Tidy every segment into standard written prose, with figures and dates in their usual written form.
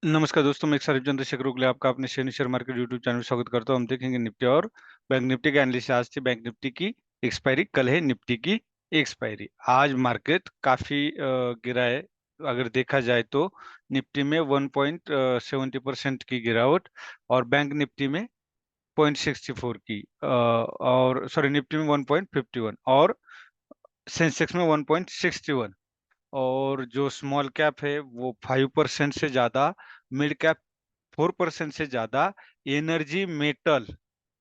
नमस्कार दोस्तों, मैं एक सरब चंद्रशेखर उगले आपका अपने शेयर मार्केट यूट्यूब चैनल में स्वागत करता हूं। हम देखेंगे निफ्टी और बैंक निफ्टी का एनालिसिस। आज थी बैंक निफ्टी की एक्सपायरी, कल है निफ्टी की एक्सपायरी। आज मार्केट काफी गिरा है। अगर देखा जाए तो निफ्टी में 1.70% की गिरावट और बैंक निफ्टी में 0.64 की और सॉरी निफ्टी में 1.51 और सेंसेक्स में 1.61। और जो स्मॉल कैप है वो 5% से ज्यादा, मिड कैप 4% से ज्यादा, एनर्जी मेटल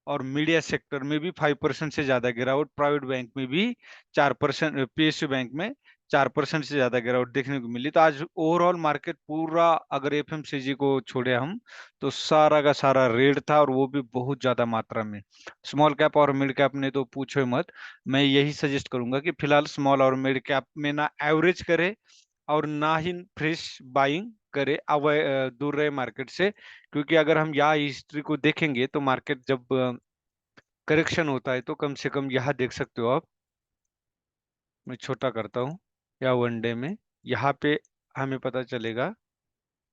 और मीडिया सेक्टर में भी 5% से ज्यादा गिरावट, प्राइवेट बैंक में भी 4%, पीएसयू बैंक में 4% से ज्यादा गिरावट देखने को मिली। तो आज ओवरऑल मार्केट पूरा, अगर एफएमसीजी को छोड़े हम, तो सारा का सारा रेड था और वो भी बहुत ज्यादा मात्रा में। स्मॉल कैप और मिड कैप ने तो पूछो ही मत। मैं यही सजेस्ट करूंगा कि फिलहाल स्मॉल और मिड कैप में ना एवरेज करे और ना ही फ्रेश बाइंग करे, दूर रहे मार्केट से। क्योंकि अगर हम यहाँ हिस्ट्री को देखेंगे तो मार्केट जब करेक्शन होता है तो कम से कम यहाँ देख सकते हो आप। मैं छोटा करता हूँ या वनडे में, यहाँ पे हमें पता चलेगा।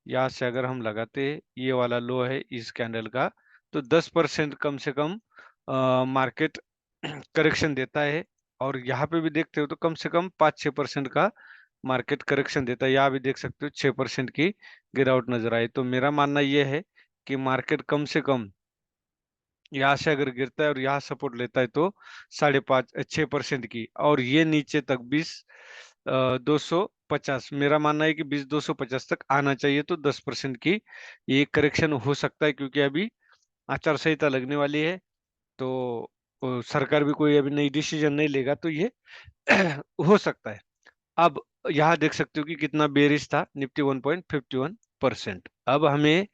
यहाँ से अगर हम लगाते, ये वाला लो है इस कैंडल का, तो 10% कम से कम मार्केट करेक्शन देता है। और यहाँ पे भी देखते हो तो कम से कम 5-6% का मार्केट करेक्शन देता है। यहाँ भी देख सकते हो 6% की गिरावट नजर आई। तो मेरा मानना यह है कि मार्केट कम से कम यहाँ से अगर गिरता है और यहाँ सपोर्ट लेता है तो 5.5-6% की, और ये नीचे तक 250, मेरा मानना है कि 250 तक आना चाहिए। तो 10% की ये करेक्शन हो सकता है, क्योंकि अभी आचार संहिता लगने वाली है। तो सरकार भी कोई अभी नई डिसीजन नहीं लेगा, तो ये हो सकता है। अब यहाँ देख सकते हो कि कितना बेरिश था निफ्टी, 1.51%। अब हमें,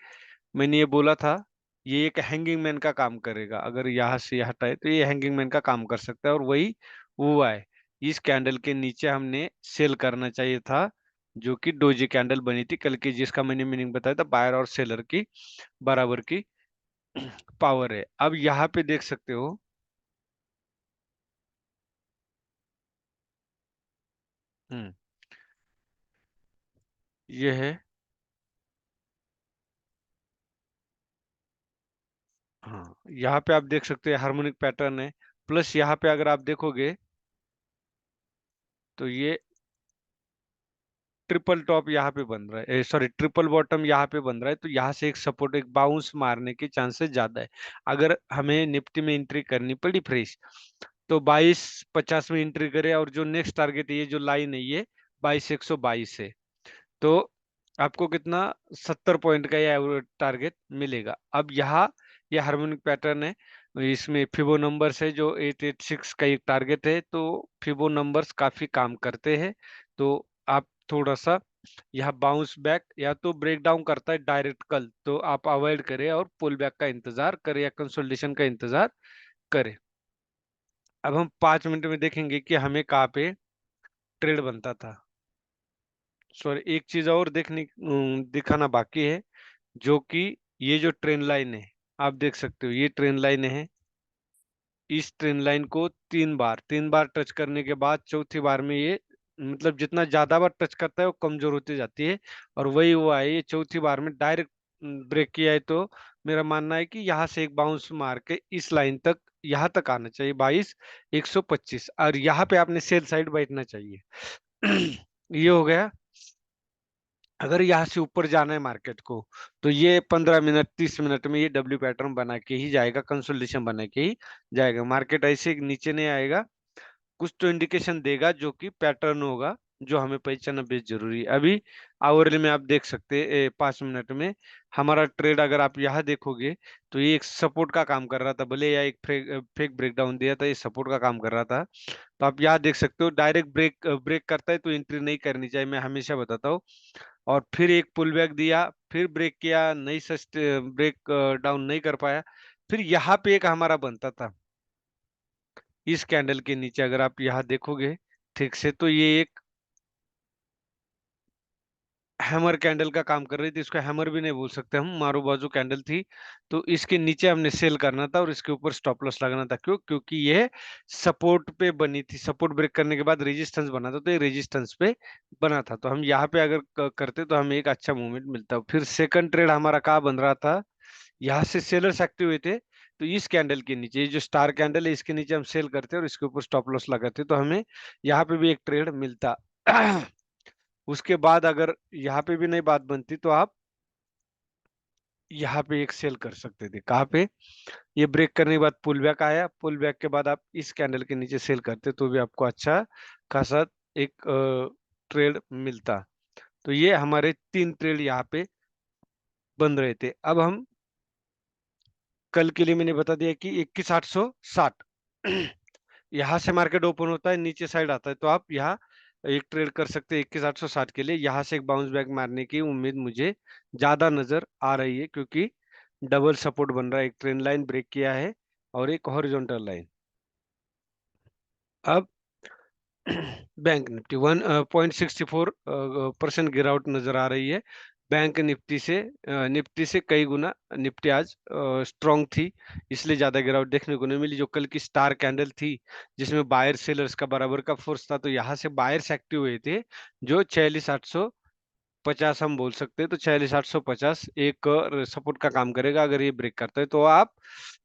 मैंने ये बोला था, ये एक हैंगिंग मैन का काम करेगा। अगर यहाँ से हटाए तो ये हैंगिंग मैन का काम कर सकता है, और वही हुआ है। इस कैंडल के नीचे हमने सेल करना चाहिए था, जो कि डोजी कैंडल बनी थी कल की, जिसका मैंने मीनिंग बताया था, बायर और सेलर की बराबर की पावर है। अब यहाँ पे देख सकते हो, हम्म, ये है, हाँ, यहाँ पे आप देख सकते हैं हार्मोनिक पैटर्न है। प्लस यहाँ पे अगर आप देखोगे तो ये ट्रिपल टॉप यहाँ पे बन रहा है, सॉरी ट्रिपल बॉटम यहाँ पे बन रहा है। तो यहाँ से एक सपोर्ट, एक बाउंस मारने के चांसेस ज्यादा है। अगर हमें निफ्टी में एंट्री करनी पड़ी फ्रेश, तो 2250 में एंट्री करे, और जो नेक्स्ट टारगेट है, ये जो लाइन है, ये 22122 है। तो आपको कितना, 70 पॉइंट का ये टारगेट मिलेगा। अब यहाँ ये हार्मोनिक पैटर्न है, इसमें फिबो नंबर्स है जो 886 का एक टारगेट है। तो फिबो नंबर्स काफी काम करते हैं। तो आप थोड़ा सा यहाँ बाउंस बैक या तो ब्रेक डाउन करता है डायरेक्ट कल, तो आप अवॉइड करें और पुल बैक का इंतजार करें या कंसोलिडेशन का इंतजार करें। अब हम 5 मिनट में देखेंगे कि हमें कहाँ पे ट्रेड बनता था। सॉरी, एक चीज और दिखाना बाकी है, जो कि ये जो ट्रेन लाइन है, आप देख सकते हो ये ट्रेन लाइन है। इस ट्रेन लाइन को 3 बार टच करने के बाद चौथी बार में ये, मतलब जितना ज्यादा बार टच करता है वो कमजोर होती जाती है। और वही हुआ है, ये चौथी बार में डायरेक्ट ब्रेक किया है। तो मेरा मानना है कि यहाँ से एक बाउंस मार के इस लाइन तक, यहाँ तक आना चाहिए 22,125, और यहाँ पे आपने सेल साइड बैठना चाहिए। ये हो गया। अगर यहाँ से ऊपर जाना है मार्केट को, तो ये 15 मिनट 30 मिनट में ये डब्ल्यू पैटर्न बना के ही जाएगा, कंसोलिडेशन बना के ही जाएगा। मार्केट ऐसे नीचे नहीं आएगा, कुछ तो इंडिकेशन देगा जो कि पैटर्न होगा, जो हमें पहचानना बेहद जरूरी है। अभी आवरली में आप देख सकते हैं, 5 मिनट में हमारा ट्रेड, अगर आप यहाँ देखोगे तो ये एक सपोर्ट का काम कर रहा था। भले या एक फेक ब्रेकडाउन दिया था, ये सपोर्ट का काम कर रहा था। तो आप यहाँ देख सकते हो डायरेक्ट ब्रेक ब्रेक करता है तो एंट्री नहीं करनी चाहिए, मैं हमेशा बताता हूँ। और फिर एक पुल बैक दिया, फिर ब्रेक किया, नहीं सस्ते ब्रेक डाउन नहीं कर पाया। फिर यहाँ पे एक हमारा बनता था इस कैंडल के नीचे, अगर आप यहाँ देखोगे ठीक से, तो ये एक हैमर कैंडल का काम कर रही थी, इसको हैमर भी नहीं बोल सकते हम, मारू बाजू कैंडल थी। तो इसके नीचे हमने सेल करना था और इसके ऊपर स्टॉप लॉस लगाना था। क्यों? क्योंकि ये सपोर्ट पे बनी थी, सपोर्ट ब्रेक करने के बाद रेजिस्टेंस बना था, तो ये रेजिस्टेंस पे बना था। तो हम यहाँ पे अगर करते तो हमें एक अच्छा मूवमेंट मिलता। फिर सेकंड ट्रेड हमारा कहाँ बन रहा था, यहाँ से सेलर्स एक्टिव हुए थे, तो इस कैंडल के नीचे, ये जो स्टार कैंडल है इसके नीचे हम सेल करते और इसके ऊपर स्टॉप लॉस लगाते, तो हमें यहाँ पे भी एक ट्रेड मिलता। उसके बाद अगर यहाँ पे भी नहीं बात बनती तो आप यहाँ पे एक सेल कर सकते थे। कहाँ पे? ये ब्रेक करने के बाद पुल बैक आया, पुल बैक के बाद आप इस कैंडल के नीचे सेल करते तो भी आपको अच्छा खासा एक ट्रेड मिलता। तो ये हमारे 3 ट्रेड यहाँ पे बन रहे थे। अब हम कल के लिए मैंने बता दिया कि 21,860 यहाँ से मार्केट ओपन होता है, नीचे साइड आता है, तो आप यहाँ एक ट्रेड कर सकते हैं 21,860 के लिए। यहाँ से एक बाउंस बैक मारने की उम्मीद मुझे ज्यादा नजर आ रही है, क्योंकि डबल सपोर्ट बन रहा है, एक ट्रेंड लाइन ब्रेक किया है और एक हॉरिजॉन्टल लाइन। अब बैंक निफ्टी 1.64% गिरावट नजर आ रही है। बैंक निफ्टी से कई गुना निफ्टी आज स्ट्रांग थी, इसलिए ज्यादा गिरावट देखने को नहीं मिली। जो कल की स्टार कैंडल थी जिसमें बायर सेलर्स का बराबर का फोर्स था, तो यहाँ से बायर्स एक्टिव हुए थे, जो 46,850 हम बोल सकते हैं। तो 46,850 एक सपोर्ट का काम करेगा। अगर ये ब्रेक करता है तो आप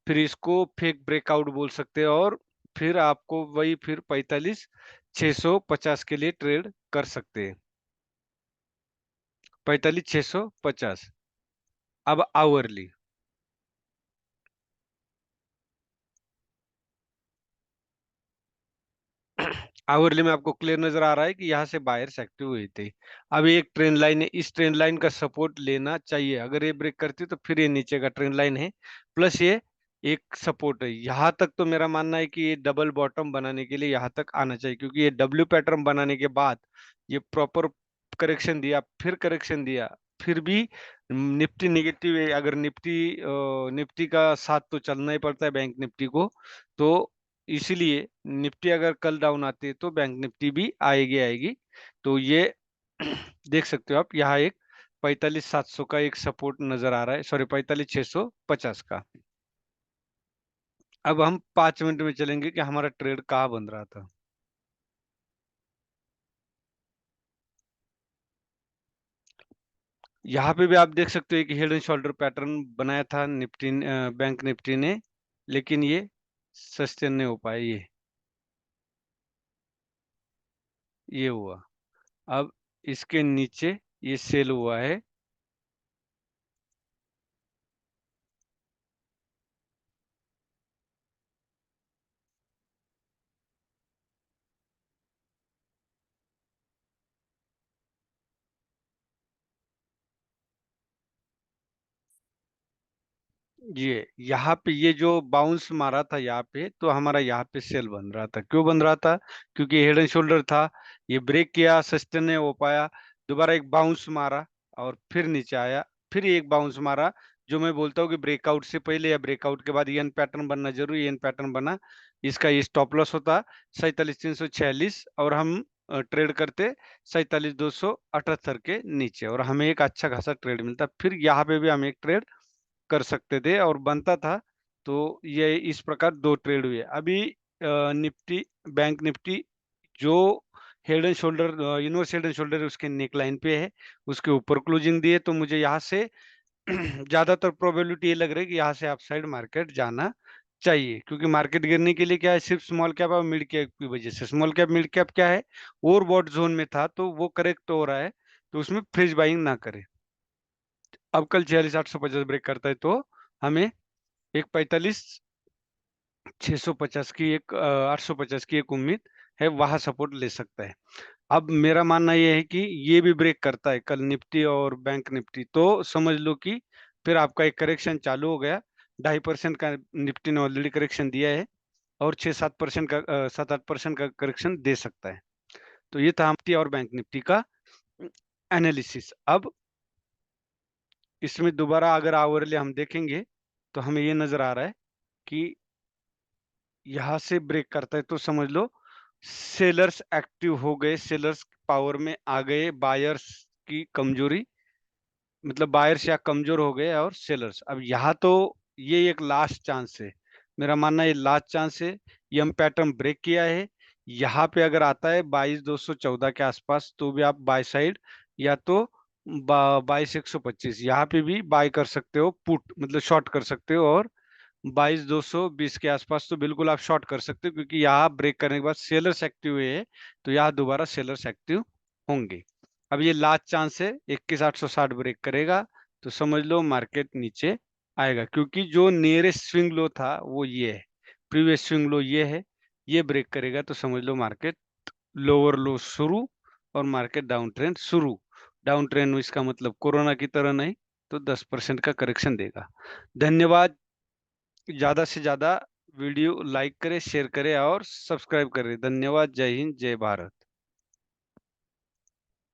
फिर इसको फेक ब्रेकआउट बोल सकते हैं, और फिर आपको वही फिर 45,650 के लिए ट्रेड कर सकते हैं। 45,650। अब आवरली, आवरली में आपको क्लियर नजर आ रहा है कि यहाँ से बायर्स एक्टिव हुए थे। अब ये एक ट्रेंड लाइन है, इस ट्रेंड लाइन का सपोर्ट लेना चाहिए। अगर ये ब्रेक करती है तो फिर ये नीचे का ट्रेंड लाइन है, प्लस ये एक सपोर्ट है। यहाँ तक तो मेरा मानना है कि ये डबल बॉटम बनाने के लिए यहाँ तक आना चाहिए, क्योंकि ये डब्ल्यू पैटर्न बनाने के बाद ये प्रॉपर करेक्शन दिया, फिर करेक्शन दिया, फिर भी निफ्टी निगेटिव है। अगर निफ्टी का साथ तो चलना ही पड़ता है बैंक निफ्टी को, तो इसीलिए निफ्टी अगर कल डाउन आती है तो बैंक निफ्टी भी आएगी आएगी। तो ये देख सकते हो आप, यहाँ एक 45,700 का एक सपोर्ट नजर आ रहा है, सॉरी 45,650 का। अब हम 5 मिनट में चलेंगे कि हमारा ट्रेड कहाँ बन रहा था। यहाँ पे भी आप देख सकते हो कि हेड एंड शोल्डर पैटर्न बनाया था निफ्टी बैंक निफ्टी ने, लेकिन ये सस्टेन नहीं हो पाया। ये हुआ। अब इसके नीचे ये सेल हुआ है। ये यहाँ पे ये जो बाउंस मारा था यहाँ पे, तो हमारा यहाँ पे सेल बन रहा था। क्यों बन रहा था? क्योंकि हेड एंड शोल्डर था, ये ब्रेक किया, सस्टेन नहीं हो पाया, दोबारा एक बाउंस मारा और फिर नीचे आया, फिर एक बाउंस मारा। जो मैं बोलता हूँ कि ब्रेकआउट से पहले या ब्रेकआउट के बाद एन पैटर्न बनना जरूरी, एन पैटर्न बना, इसका ये स्टॉप लॉस होता 47,346, और हम ट्रेड करते 47,278 के नीचे, और हमें एक अच्छा खासा ट्रेड मिलता। फिर यहाँ पे भी हम एक ट्रेड कर सकते थे और बनता था। तो ये इस प्रकार 2 ट्रेड हुए। अभी निफ्टी बैंक निफ्टी जो head and shoulder, universe head and shoulder उसके नेक लाइन पे है, उसके ऊपर क्लोजिंग दिए, तो मुझे यहाँ से ज्यादातर प्रोबेबिलिटी ये लग रही है कि यहाँ से अपसाइड मार्केट जाना चाहिए। क्योंकि मार्केट गिरने के लिए क्या है, सिर्फ स्मॉल कैप और मिड कैप की वजह से। स्मॉल कैप मिड कैप क्या है, ओवरबॉट जोन में था, तो वो करेक्ट हो रहा है, तो उसमें फ्रेश बाइंग ना करे। अब कल 46,850 ब्रेक करता है तो हमें एक 45,650 की एक 850 की एक उम्मीद है, वहां सपोर्ट ले सकता है। अब मेरा मानना यह है कि ये भी ब्रेक करता है कल निफ्टी और बैंक निफ्टी, तो समझ लो कि फिर आपका एक करेक्शन चालू हो गया। 2.5% का निफ्टी ने ऑलरेडी करेक्शन दिया है, और 6-7% का 7-8% का करेक्शन दे सकता है। तो ये था निफ्टी और बैंक निफ्टी का एनालिसिस। अब इसमें दोबारा अगर आवरले हम देखेंगे तो हमें ये नजर आ रहा है कि यहाँ से ब्रेक करता है तो समझ लो सेलर्स एक्टिव हो गए, सेलर्स पावर में आ गए, बायर्स की कमजोरी, मतलब बायर्स या कमजोर हो गए और सेलर्स। अब यहाँ तो ये एक लास्ट चांस है, मेरा मानना है ये लास्ट चांस है। ये हम पैटर्न ब्रेक किया है, यहाँ पे अगर आता है 22,214 के आसपास तो भी आप बाय साइड, या तो 22,125 यहाँ पे भी बाय कर सकते हो, पुट मतलब शॉर्ट कर सकते हो। और 22,220 के आसपास तो बिल्कुल आप शॉर्ट कर सकते हो, क्योंकि यहाँ ब्रेक करने के बाद सेलर्स एक्टिव हुए हैं, तो यहाँ दोबारा सेलर्स एक्टिव होंगे। अब ये लास्ट चांस है, 21,860 ब्रेक करेगा तो समझ लो मार्केट नीचे आएगा, क्योंकि जो नियरेस्ट स्विंग लो था वो ये है, प्रीवियस स्विंग लो ये है। ये ब्रेक करेगा तो समझ लो मार्केट लोअर लो शुरू और मार्केट डाउन ट्रेंड शुरू। डाउन ट्रेंड में इसका मतलब कोरोना की तरह नहीं तो 10% का करेक्शन देगा। धन्यवाद। ज्यादा से ज्यादा वीडियो लाइक करें, शेयर करें और सब्सक्राइब करें। धन्यवाद। जय हिंद, जय भारत।